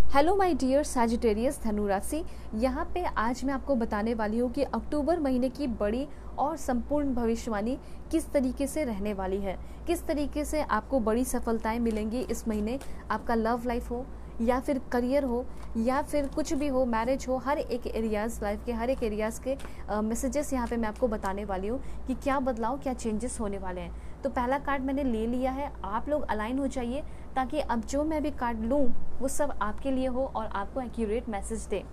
Hello my dear Sagittarius धनु राशि। यहाँ पे आज मैं आपको बताने वाली हूँ कि अक्टूबर महीने की बड़ी और संपूर्ण भविष्यवाणी किस तरीके से रहने वाली है, किस तरीके से आपको बड़ी सफलताएं मिलेंगी इस महीने। आपका लव लाइफ हो या फिर करियर हो या फिर कुछ भी हो, मैरिज हो, हर एक एरियाज़, लाइफ के हर एक एरियाज़ के मैसेजेस यहाँ पे मैं आपको बताने वाली हूँ कि क्या बदलाव, क्या चेंजेस होने वाले हैं। तो पहला कार्ड मैंने ले लिया है, आप लोग अलाइन हो जाइए ताकि अब जो मैं भी कार्ड लूँ वो सब आपके लिए हो और आपको एक्यूरेट मैसेज दे।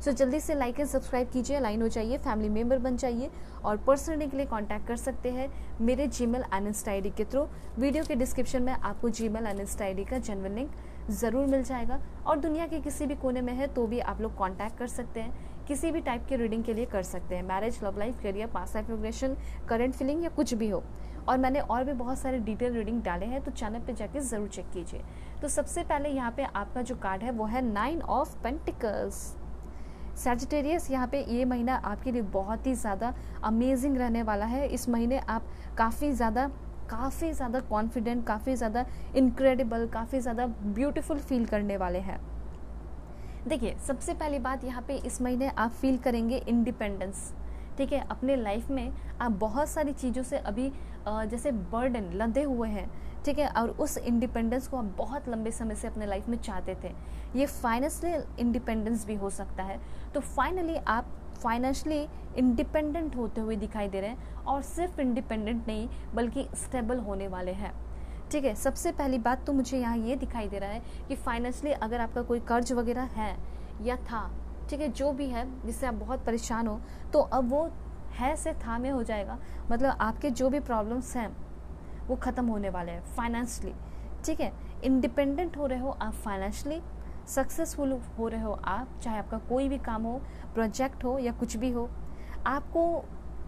सो जल्दी से लाइक एंड सब्सक्राइब कीजिए, अलाइन हो जाइए, फैमिली मेम्बर बन जाइए और पर्सनली के लिए कांटेक्ट कर सकते हैं मेरे जीमेल एंड इंस्टा आईडी के थ्रू। वीडियो के डिस्क्रिप्शन में आपको जीमेल एंड इंस्टा आईडी का जेन्युइन लिंक ज़रूर मिल जाएगा और दुनिया के किसी भी कोने में है तो भी आप लोग कांटेक्ट कर सकते हैं, किसी भी टाइप के रीडिंग के लिए कर सकते हैं। Marriage, love life, career, past life progression, current feeling या कुछ भी हो। और मैंने और भी बहुत सारे डिटेल रीडिंग डाले हैं तो चैनल पे जाके ज़रूर चेक कीजिए। तो सबसे पहले यहाँ पे आपका जो कार्ड है वो है 9 ऑफ पेंटिकल्स। सैजिटेरियस, यहाँ पे ये महीना आपके लिए बहुत ही ज़्यादा अमेजिंग रहने वाला है। इस महीने आप काफ़ी ज़्यादा कॉन्फिडेंट, काफ़ी ज़्यादा इनक्रेडिबल, काफ़ी ज़्यादा ब्यूटीफुल फील करने वाले हैं। देखिए, सबसे पहली बात यहाँ पे इस महीने आप फील करेंगे इंडिपेंडेंस। ठीक है, अपने लाइफ में आप बहुत सारी चीज़ों से अभी जैसे बर्डन लदे हुए हैं, ठीक है, और उस इंडिपेंडेंस को आप बहुत लंबे समय से अपने लाइफ में चाहते थे। ये फाइनेंशियल इंडिपेंडेंस भी हो सकता है। तो फाइनली आप फाइनेंशियली इंडिपेंडेंट होते हुए दिखाई दे रहे हैं और सिर्फ इंडिपेंडेंट नहीं बल्कि स्टेबल होने वाले हैं। ठीक है, सबसे पहली बात तो मुझे यहाँ ये दिखाई दे रहा है कि फाइनेंशियली अगर आपका कोई कर्ज वगैरह है या था, ठीक है, जो भी है जिससे आप बहुत परेशान हो, तो अब वो है से था में हो जाएगा। मतलब आपके जो भी प्रॉब्लम्स हैं वो ख़त्म होने वाले हैं फाइनेंशियली। ठीक है, इंडिपेंडेंट हो रहे हो आप, फाइनेंशियली सक्सेसफुल हो रहे हो आप, चाहे आपका कोई भी काम हो, प्रोजेक्ट हो या कुछ भी हो। आपको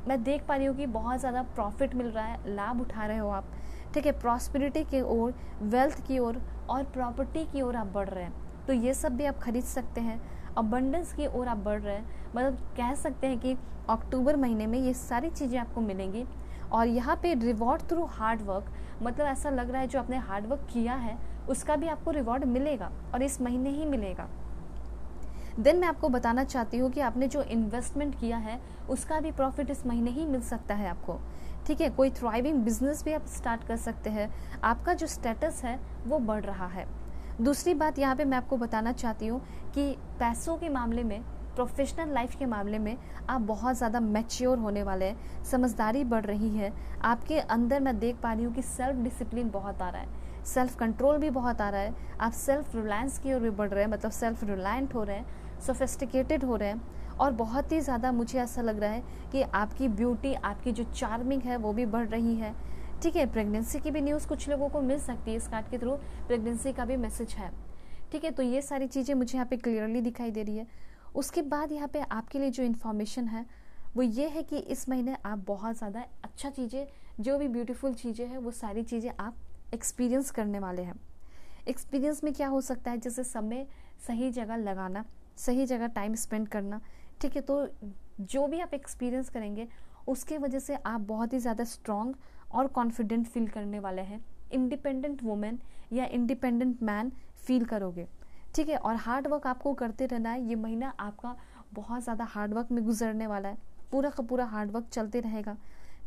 मैं देख पा रही हूँ कि बहुत ज़्यादा प्रॉफिट मिल रहा है, लाभ उठा रहे हो आप। ठीक है, प्रॉस्पेरिटी की ओर, वेल्थ की ओर और प्रॉपर्टी की ओर आप बढ़ रहे हैं। तो ये सब भी आप खरीद सकते हैं। अबंडेंस की ओर आप बढ़ रहे हैं। मतलब कह सकते हैं कि अक्टूबर महीने में ये सारी चीज़ें आपको मिलेंगी। और यहाँ पे रिवॉर्ड थ्रू हार्ड वर्क, मतलब ऐसा लग रहा है जो आपने हार्ड वर्क किया है उसका भी आपको रिवॉर्ड मिलेगा और इस महीने ही मिलेगा। देन मैं आपको बताना चाहती हूँ कि आपने जो इन्वेस्टमेंट किया है उसका भी प्रॉफिट इस महीने ही मिल सकता है आपको। ठीक है, कोई थ्राइविंग बिजनेस भी आप स्टार्ट कर सकते हैं। आपका जो स्टेटस है वो बढ़ रहा है। दूसरी बात यहाँ पे मैं आपको बताना चाहती हूँ कि पैसों के मामले में, प्रोफेशनल लाइफ के मामले में आप बहुत ज़्यादा मैच्योर होने वाले हैं, समझदारी बढ़ रही है आपके अंदर। मैं देख पा रही हूँ कि सेल्फ डिसिप्लिन बहुत आ रहा है, सेल्फ कंट्रोल भी बहुत आ रहा है। आप सेल्फ रिलायंस की ओर भी बढ़ रहे हैं, मतलब सेल्फ रिलायंट हो रहे हैं, सोफिस्टिकेटेड हो रहे हैं और बहुत ही ज़्यादा मुझे ऐसा लग रहा है कि आपकी ब्यूटी, आपकी जो चार्मिंग है वो भी बढ़ रही है। ठीक है, प्रेगनेंसी की भी न्यूज़ कुछ लोगों को मिल सकती है, इस कार्ड के थ्रू प्रेगनेंसी का भी मैसेज है। ठीक है, तो ये सारी चीज़ें मुझे यहाँ पे क्लियरली दिखाई दे रही है। उसके बाद यहाँ पे आपके लिए जो इन्फॉर्मेशन है वो ये है कि इस महीने आप बहुत ज़्यादा अच्छा चीज़ें, जो भी ब्यूटीफुल चीज़ें हैं वो सारी चीज़ें आप एक्सपीरियंस करने वाले हैं। एक्सपीरियंस में क्या हो सकता है, जैसे समय सही जगह लगाना, सही जगह टाइम स्पेंड करना। ठीक है, तो जो भी आप एक्सपीरियंस करेंगे उसके वजह से आप बहुत ही ज़्यादा स्ट्रॉन्ग और कॉन्फिडेंट फील करने वाले हैं। इंडिपेंडेंट वुमेन या इंडिपेंडेंट मैन फील करोगे। ठीक है, और हार्ड वर्क आपको करते रहना है। ये महीना आपका बहुत ज़्यादा हार्ड वर्क में गुजरने वाला है, पूरा का पूरा हार्ड वर्क चलते रहेगा।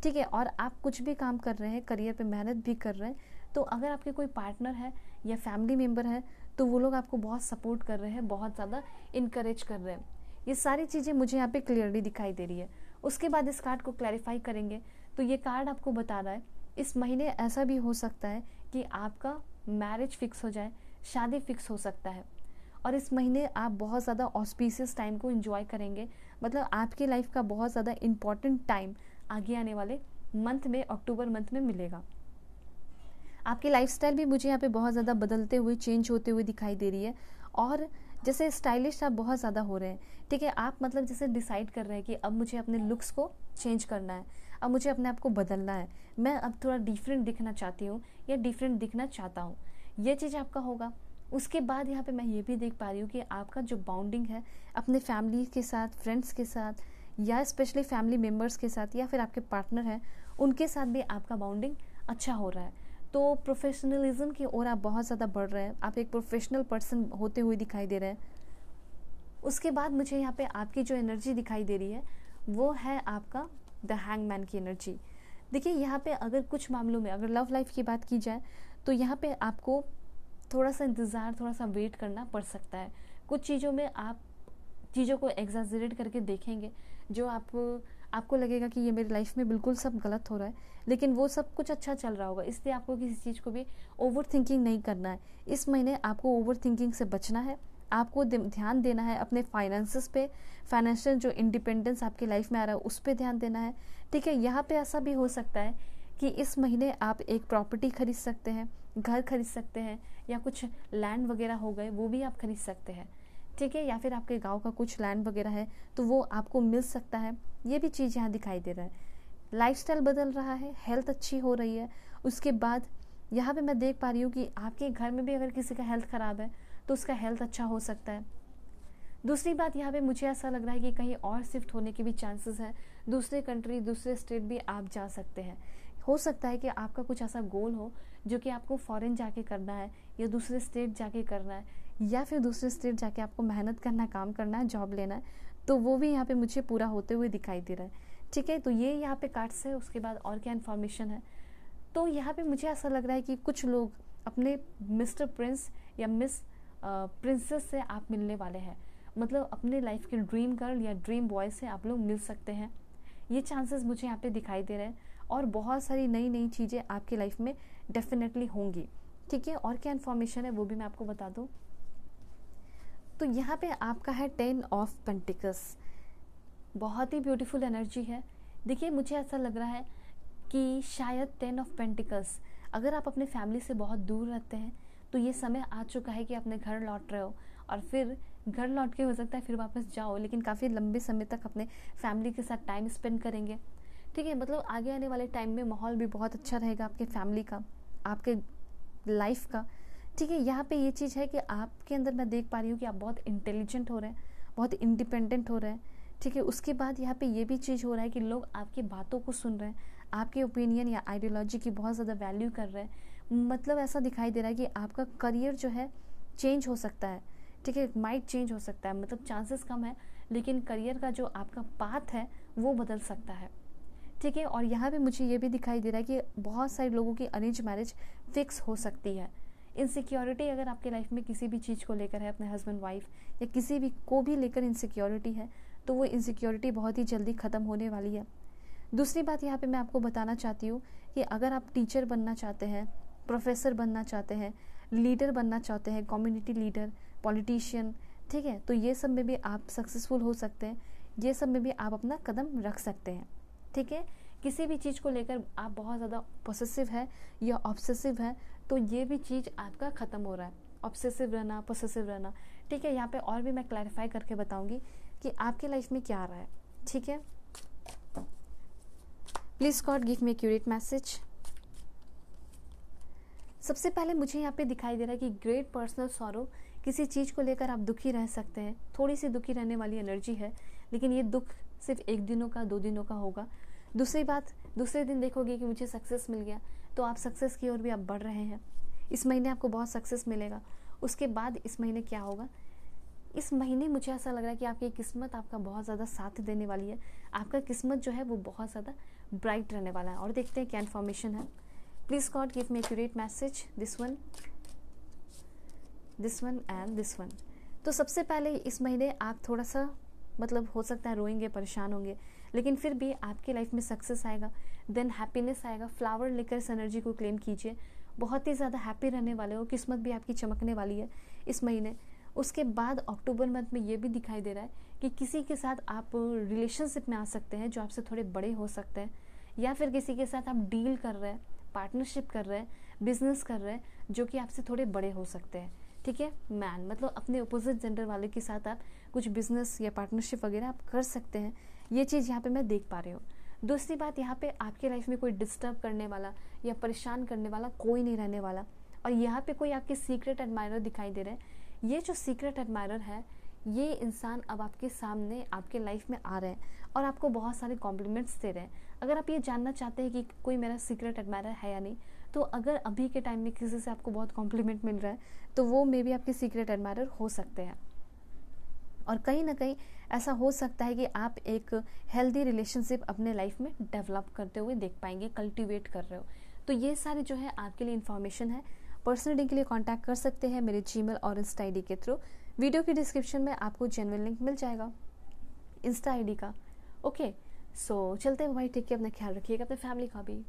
ठीक है, और आप कुछ भी काम कर रहे हैं, करियर पे मेहनत भी कर रहे हैं, तो अगर आपके कोई पार्टनर है या फैमिली मेम्बर है तो वो लोग आपको बहुत सपोर्ट कर रहे हैं, बहुत ज़्यादा इनकरेज कर रहे हैं। ये सारी चीज़ें मुझे यहाँ पे क्लियरली दिखाई दे रही है। उसके बाद इस कार्ड को क्लैरिफाई करेंगे तो ये कार्ड आपको बता रहा है इस महीने ऐसा भी हो सकता है कि आपका मैरिज फिक्स हो जाए, शादी फिक्स हो सकता है। और इस महीने आप बहुत ज़्यादा ऑस्पिशियस टाइम को एंजॉय करेंगे। मतलब आपकी लाइफ का बहुत ज़्यादा इम्पॉर्टेंट टाइम आगे आने वाले मंथ में, अक्टूबर मंथ में मिलेगा। आपकी लाइफस्टाइल भी मुझे यहाँ पे बहुत ज़्यादा बदलते हुए, चेंज होते हुए दिखाई दे रही है। और जैसे स्टाइलिश आप बहुत ज़्यादा हो रहे हैं। ठीक है, आप मतलब जैसे डिसाइड कर रहे हैं कि अब मुझे अपने लुक्स को चेंज करना है, अब मुझे अपने आप को बदलना है, मैं अब थोड़ा डिफरेंट दिखना चाहती हूँ या डिफरेंट दिखना चाहता हूँ। ये चीज़ आपका होगा। उसके बाद यहाँ पे मैं ये भी देख पा रही हूँ कि आपका जो बाउंडिंग है अपने फैमिली के साथ, फ्रेंड्स के साथ या स्पेशली फैमिली मेम्बर्स के साथ या फिर आपके पार्टनर हैं उनके साथ भी आपका बाउंडिंग अच्छा हो रहा है। तो प्रोफेशनलिज्म की ओर आप बहुत ज़्यादा बढ़ रहे हैं, आप एक प्रोफेशनल पर्सन होते हुए दिखाई दे रहे हैं। उसके बाद मुझे यहाँ पे आपकी जो एनर्जी दिखाई दे रही है वो है आपका द हैंगमैन की एनर्जी। देखिए यहाँ पे अगर कुछ मामलों में अगर लव लाइफ की बात की जाए तो यहाँ पे आपको थोड़ा सा इंतज़ार, थोड़ा सा वेट करना पड़ सकता है। कुछ चीज़ों में आप चीज़ों को एग्जैजरेट करके देखेंगे, जो आपको लगेगा कि ये मेरी लाइफ में बिल्कुल सब गलत हो रहा है, लेकिन वो सब कुछ अच्छा चल रहा होगा। इसलिए आपको किसी चीज़ को भी ओवर थिंकिंग नहीं करना है। इस महीने आपको ओवर थिंकिंग से बचना है। आपको ध्यान देना है अपने फाइनेंसेस पे, फाइनेंशियल जो इंडिपेंडेंस आपकी लाइफ में आ रहा है उस पर ध्यान देना है। ठीक है, यहाँ पे ऐसा भी हो सकता है कि इस महीने आप एक प्रॉपर्टी खरीद सकते हैं, घर खरीद सकते हैं, या कुछ लैंड वगैरह हो गए वो भी आप खरीद सकते हैं। ठीक है, या फिर आपके गांव का कुछ लैंड वगैरह है तो वो आपको मिल सकता है। ये भी चीज़ यहाँ दिखाई दे रहा है। लाइफस्टाइल बदल रहा है, हेल्थ अच्छी हो रही है। उसके बाद यहाँ पे मैं देख पा रही हूँ कि आपके घर में भी अगर किसी का हेल्थ ख़राब है तो उसका हेल्थ अच्छा हो सकता है। दूसरी बात यहाँ पे मुझे ऐसा लग रहा है कि कहीं और शिफ्ट होने के भी चांसेस हैं। दूसरे कंट्री, दूसरे स्टेट भी आप जा सकते हैं। हो सकता है कि आपका कुछ ऐसा गोल हो जो कि आपको फॉरेन जाके करना है, या दूसरे स्टेट जाके करना है, या फिर दूसरे स्टेट जाके आपको मेहनत करना है, काम करना है, जॉब लेना है, तो वो भी यहाँ पे मुझे पूरा होते हुए दिखाई दे रहा है। ठीक है, तो ये यहाँ पे कार्ड्स है। उसके बाद और क्या इन्फॉर्मेशन है, तो यहाँ पे मुझे ऐसा लग रहा है कि कुछ लोग अपने मिस्टर प्रिंस या मिस प्रिंसेस से आप मिलने वाले हैं। मतलब अपने लाइफ के ड्रीम गर्ल या ड्रीम बॉय से आप लोग मिल सकते हैं। ये चांसेस मुझे यहाँ पे दिखाई दे रहे हैं। और बहुत सारी नई नई चीज़ें आपकी लाइफ में डेफिनेटली होंगी। ठीक है, और क्या इन्फॉर्मेशन है वो भी मैं आपको बता दूँ। तो यहाँ पे आपका है 10 ऑफ पेंटिकल्स। बहुत ही ब्यूटीफुल एनर्जी है। देखिए मुझे ऐसा लग रहा है कि शायद 10 ऑफ पेंटिकल्स, अगर आप अपने फैमिली से बहुत दूर रहते हैं तो ये समय आ चुका है कि अपने घर लौट रहे हो, और फिर घर लौट के हो सकता है फिर वापस जाओ, लेकिन काफ़ी लंबे समय तक अपने फैमिली के साथ टाइम स्पेंड करेंगे। ठीक है, मतलब आगे आने वाले टाइम में माहौल भी बहुत अच्छा रहेगा आपके फैमिली का, आपके लाइफ का। ठीक है, यहाँ पे ये चीज़ है कि आपके अंदर मैं देख पा रही हूँ कि आप बहुत इंटेलिजेंट हो रहे हैं, बहुत इंडिपेंडेंट हो रहे हैं। ठीक है, उसके बाद यहाँ पे ये भी चीज़ हो रहा है कि लोग आपकी बातों को सुन रहे हैं, आपके ओपिनियन या आइडियोलॉजी की बहुत ज़्यादा वैल्यू कर रहे हैं। मतलब ऐसा दिखाई दे रहा है कि आपका करियर जो है चेंज हो सकता है। ठीक है, माइट चेंज हो सकता है, मतलब चांसेस कम है, लेकिन करियर का जो आपका पाथ है वो बदल सकता है। ठीक है, और यहाँ पे मुझे ये भी दिखाई दे रहा है कि बहुत सारे लोगों की अरेंज मैरिज फिक्स हो सकती है। इनसिक्योरिटी अगर आपके लाइफ में किसी भी चीज़ को लेकर है, अपने हस्बैंड वाइफ या किसी भी को भी लेकर इनसिक्योरिटी है, तो वो इनसिक्योरिटी बहुत ही जल्दी ख़त्म होने वाली है। दूसरी बात यहाँ पे मैं आपको बताना चाहती हूँ कि अगर आप टीचर बनना चाहते हैं, प्रोफेसर बनना चाहते हैं, लीडर बनना चाहते हैं, कम्युनिटी लीडर, पॉलिटिशियन, ठीक है, तो ये सब में भी आप सक्सेसफुल हो सकते हैं। ये सब में भी आप अपना कदम रख सकते हैं। ठीक है, किसी भी चीज़ को लेकर आप बहुत ज़्यादा पोसेसिव है या ऑब्सेसिव है, तो ये भी चीज़ आपका ख़त्म हो रहा है, ऑब्सेसिव रहना, पोसेसिव रहना। ठीक है, यहाँ पे और भी मैं क्लैरिफाई करके बताऊंगी कि आपके लाइफ में क्या आ रहा है। ठीक है, please God give me accurate message. सबसे पहले मुझे यहाँ पे दिखाई दे रहा है कि ग्रेट पर्सनल सॉरो, किसी चीज़ को लेकर आप दुखी रह सकते हैं, थोड़ी सी दुखी रहने वाली एनर्जी है, लेकिन ये दुख सिर्फ 1 दिनों का 2 दिनों का होगा। दूसरी बात, दूसरे दिन देखोगे कि मुझे सक्सेस मिल गया, तो आप सक्सेस की ओर भी आप बढ़ रहे हैं। इस महीने आपको बहुत सक्सेस मिलेगा। उसके बाद इस महीने क्या होगा, इस महीने मुझे ऐसा लग रहा है कि आपकी किस्मत आपका बहुत ज़्यादा साथ देने वाली है। आपका किस्मत जो है वो बहुत ज़्यादा ब्राइट रहने वाला है। और देखते हैं क्या इन्फॉर्मेशन है। Please God give me accurate message, this one and this one. तो सबसे पहले इस महीने आप थोड़ा सा मतलब हो सकता है रोएंगे, परेशान होंगे, लेकिन फिर भी आपकी लाइफ में सक्सेस आएगा, देन हैप्पीनेस आएगा। फ्लावर लेकर इस एनर्जी को क्लेम कीजिए। बहुत ही ज़्यादा हैप्पी रहने वाले हो, किस्मत भी आपकी चमकने वाली है इस महीने। उसके बाद अक्टूबर मंथ में ये भी दिखाई दे रहा है कि किसी के साथ आप रिलेशनशिप में आ सकते हैं जो आपसे थोड़े बड़े हो सकते हैं, या फिर किसी के साथ आप डील कर रहे हैं, पार्टनरशिप कर रहे हैं, बिजनेस कर रहे हैं, जो कि आपसे थोड़े बड़े हो सकते हैं। ठीक है, मैन मतलब अपने अपोजिट जेंडर वाले के साथ आप कुछ बिजनेस या पार्टनरशिप वगैरह आप कर सकते हैं। ये चीज़ यहाँ पे मैं देख पा रही हूँ। दूसरी बात, यहाँ पे आपके लाइफ में कोई डिस्टर्ब करने वाला या परेशान करने वाला कोई नहीं रहने वाला। और यहाँ पे कोई आपके सीक्रेट एडमायरर दिखाई दे रहे हैं। ये जो सीक्रेट एडमायरर है, ये इंसान अब आपके सामने आपके लाइफ में आ रहे हैं और आपको बहुत सारे कॉम्प्लीमेंट्स दे रहे हैं। अगर आप ये जानना चाहते हैं कि कोई मेरा सीक्रेट एडमायरर है या नहीं, तो अगर अभी के टाइम में किसी से आपको बहुत कॉम्प्लीमेंट मिल रहा है तो वो मे बी आपके सीक्रेट एडमायरर हो सकते हैं। और कहीं ना कहीं ऐसा हो सकता है कि आप एक हेल्दी रिलेशनशिप अपने लाइफ में डेवलप करते हुए देख पाएंगे, कल्टीवेट कर रहे हो। तो ये सारे जो है आपके लिए इन्फॉर्मेशन है। पर्सनल रीडिंग के लिए कांटेक्ट कर सकते हैं मेरे जीमेल और इंस्टा आईडी के थ्रू। वीडियो की डिस्क्रिप्शन में आपको जेन्युइन लिंक मिल जाएगा इंस्टा आईडी का। ओके, सो चलते हैं भाई, ठीक है, अपना ख्याल रखिएगा, अपने फैमिली का भी।